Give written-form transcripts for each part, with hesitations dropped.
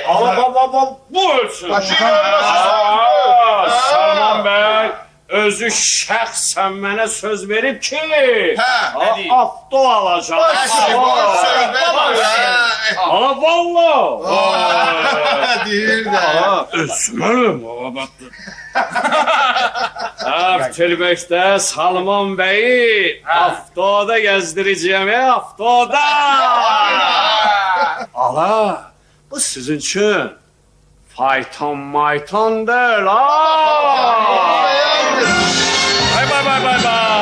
Ama bu ölsün. Salman Bey özü şəxsən mənə söz verib ki, avto alacaq. Ala valla. Deyir de. Özməlüm ağabatlı. Tilbəkdə Salman Bey'i avtoda gezdireceğim avtoda. Ala bu sizin için fayton mayton değil ha. Bay bay bay bay bay.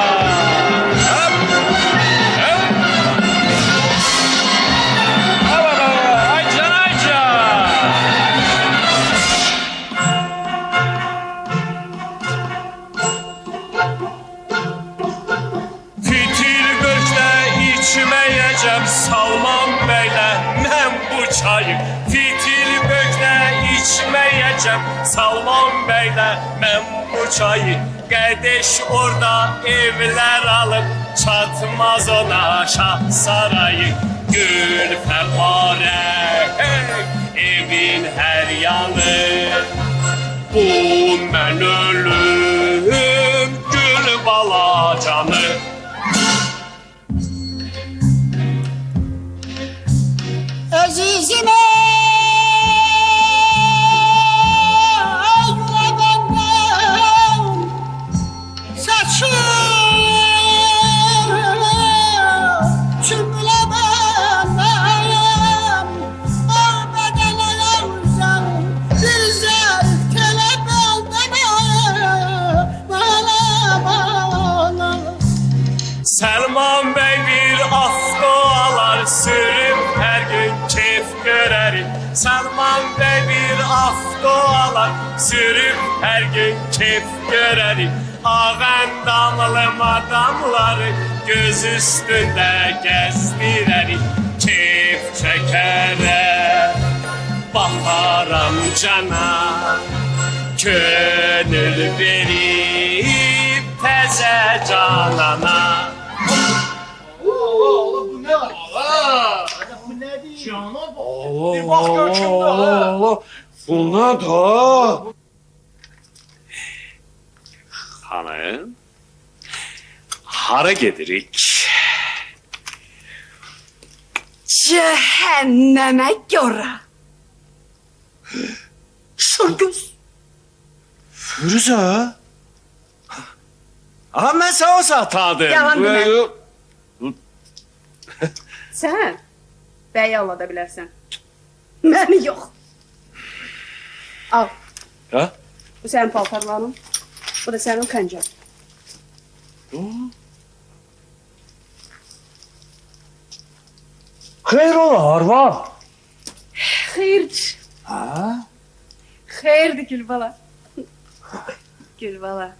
Salman Bey'le mən bu çayı fitil bökdə içməyəcəm. Salman Bey'le mən bu çayı qədeş orada evlər alıb çatmaz ona şah sarayı. Gül fəvvarə evin hər yanı bu mən ölüm gül balacanı. Azizime ağla benden saçım cümle benden al bedene yavrum güzel tele benden bana. Salman Bey bir avto alar sürüp her gün keyif görerim. Salman Bey bir avto alar sürüp her gün keyif görerim. Ağendamlı madamları göz üstünde gezdirerim. Keyif çekerek bakaram cana, gönül verip teze canana. Allah, buna da. Hanım, hara gedirik? Cehenneme göre. Şurgüz. Firuze. Aha ben sana satadım. Yalan deme. Sen beyi alada bilərsən. Məni yox. Al. Ha? Bu sənin paltarların. Bu da sənin xəncər. Xeyr ola arvad. Xeyirdir. Ha? Xeyirdir Gülbala. Gülbala.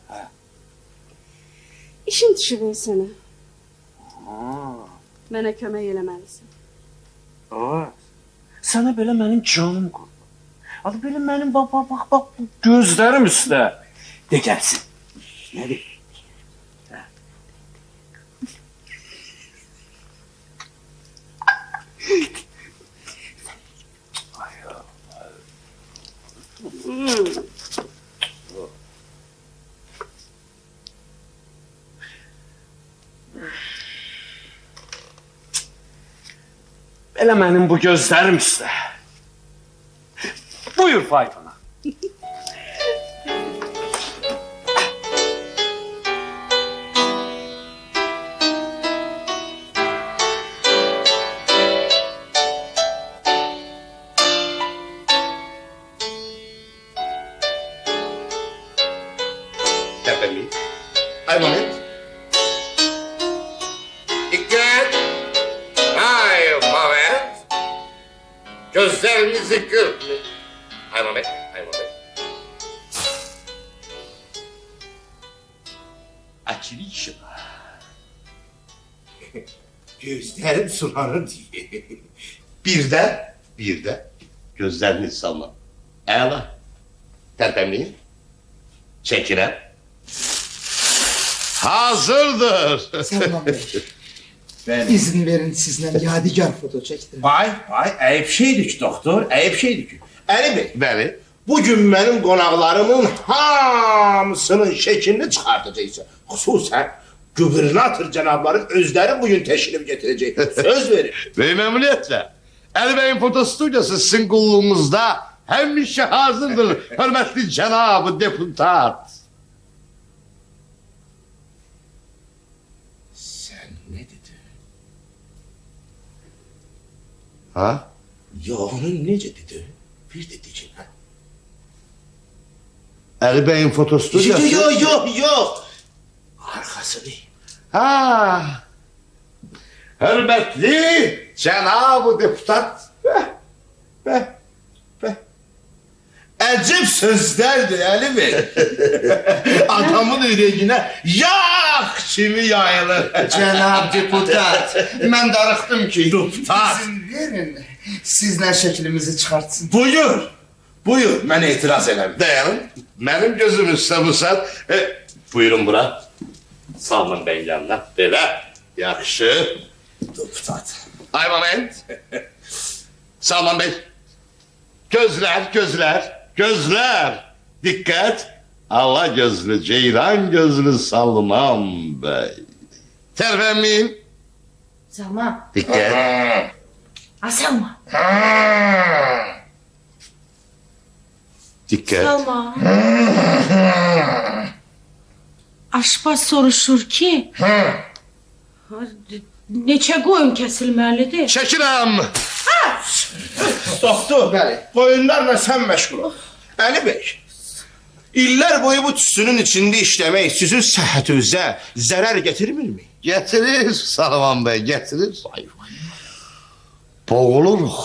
İşin düşüb sənə. Mənə kömək eləməlisən. Evet. Sana böyle benim canım kurban. Adı böyle benim bak bu gözlerim üstte. De gelsin. Ne de? Elə mənim bu gözlərim üstə. Buyur faytona. Tepemi. Ay Mehmet. Dikkat. Ay Mehmet. Gözlerinizi kırpmayın. Ay Mehmet. Ay Mehmet. Açılış. Gözlerim sulanır diye. Bir de gözlerini salma. Eğla. Tertemliğin. Çekire. Hazırdır. Salman Bey. Bəli. İzin verin sizden yadigar foto çektirin. Vay, ayıp şeydir ki doktor, ayıp şeydir ki. Əli Bey, Bəli. bugün benim qonaqlarımın hamısının şeklini çıxardacaqsan. Xüsusən gubernator cənabları özləri bugün təşrif getirəcək. Söz verin. Ve memnuniyetle. Ali Bey'in fotostudyosu sizin kulluğunuzda hemşe hazırdır. Hürmetli Cenab-ı Deputat. Sen ne dedin? Ha? Ya onun nece dedi? Bir de diyeceksin ha. Ali Bey'in fotostudyosu. Yok. Arkasını. Ha. Hürmetli Cenab-ı Deputat. Əcib sözlərdir Əli Bey. Adamın ürəyinə yağ kimi yayılır. Cenab deputat, ben darıktım ki. Deputat. İzin verin, sizden şeklimizi çıkartsın. Buyur, mən etiraz eləmirəm. Dayanın. Benim gözüm üstə bu saat. Buyurun bura. Salman Bey'in yanına. Böyle. Yakışı. Deputat. Ay moment. Salman Bey. Gözler. Dikkat. Allah gözlü, ceylan gözlü Salman Bey. Terfemin. Salma. Dikkat. Salma. Dikkat. Salma. Aşpaz soruşur ki... Neçə qoyun kəsilməlidir? Çekilem. Doktor, Bəli. qoyunlarla sən məşğul ol. Əli Bey, illər boyu bu tüsünün içində işləmək sizin səhhətinizə zərər getirmirmi? Getirir Salman Bey, getirir. Boğuluruq.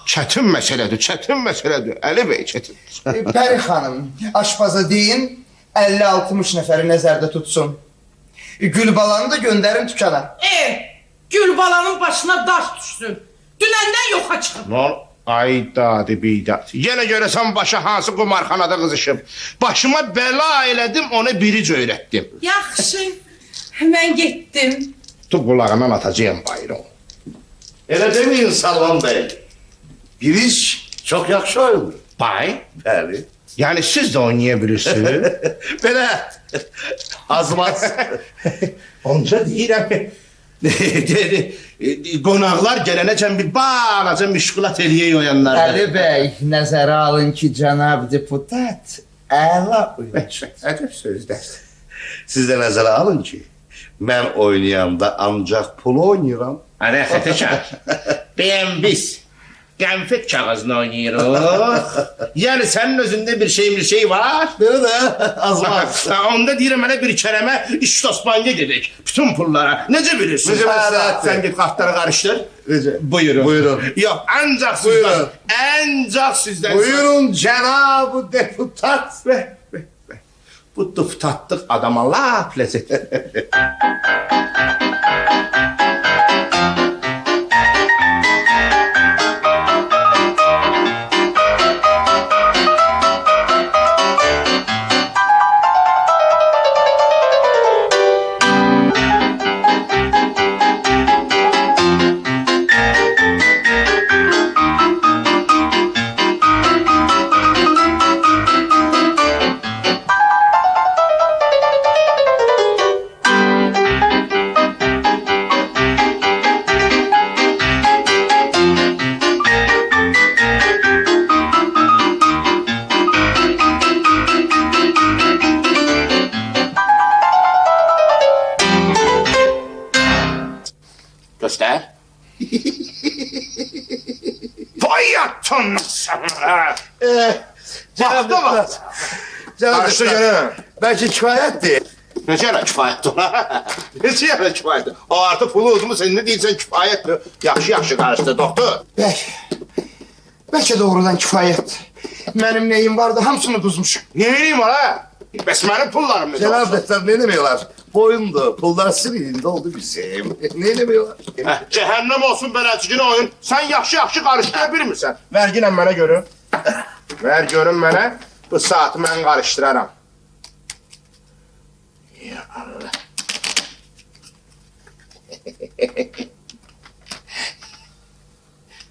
Çətin məsələdir, Əli Bey, çətin. Peri hanım, aşpaza deyin, 50-60 nəfəri nəzərdə tutsun. Gülbalanı da gönderin dükkana. Gülbalanın başına daş düşsün. Dünəndən yoxa çıxıb. Nol, ay dadı bidat. Yenə görəsən başa hansı qumarxanada qızışıb. Başıma bəla elədim, onu biric öyrətdim. Yaxşı, mən getdim. Tut qulağından atacağım bayram. Elə demeyin Salman Bey. Bir iş çok yakşı oyundur. Bay, Bəli. yəni siz də oynaya bilirsiniz. Belə azmaz. Onca deyirəm. Qonaqlar gələnəcən bir balaca müşkülat eləyək oyanlarda. Ali Bey, nəzərə alın ki, cənab deputat, əla oyuncu. Əcəb sözlər. Siz də nəzərə alın ki, mən oynayanda ancaq pul oynayıram. Hadi Xətəkər, bəyən biz qənfet kağızını oynayırıq. Yəni sənin özündə bir şey var. Belə də azmaz. Onda deyirəm mənə bir kərəmə İştospanca gedək. Bütün pullara. Necə bilirsin? Necə bilirsin? Sən git kartları qarışdır. Necə? Buyurun. Buyurun. Yox, ancaq Buyurun. sizdən. Ancaq sizdən. Buyurun Cenab-ı Deputat. Bu dıftatlıq adama laf ləzzət. Göster. Vay yatın sana. Cenab-ı Bak. Deputat. Cenab-ı Karşı Deputat. yere. Belki kifayettir. Necə yana kifayətdir ona? Necə yana kifayətdir? O artıq pulu oldu mu sən nə deyirsən kifayətdir? Yaxşı qarışdı doktor. Bəlkə doğrudan kifayət. Mənim neyim vardı, hamısını buzmuşum. Ne vereyim ona? Bəs mənim pullarım necə Cenab-ı olsun? Deputat ne demiyorlar? Boyundu, pullar siriyinde oldu bizim. Ne demiyorlar? Cəhənnəm olsun beləcigini oyun. Sən yaxşı qarışdıra bilmirsən. Verginən mənə görün. Ver görün mənə. Bu saatı mən qarışdıraram. Ya Allah.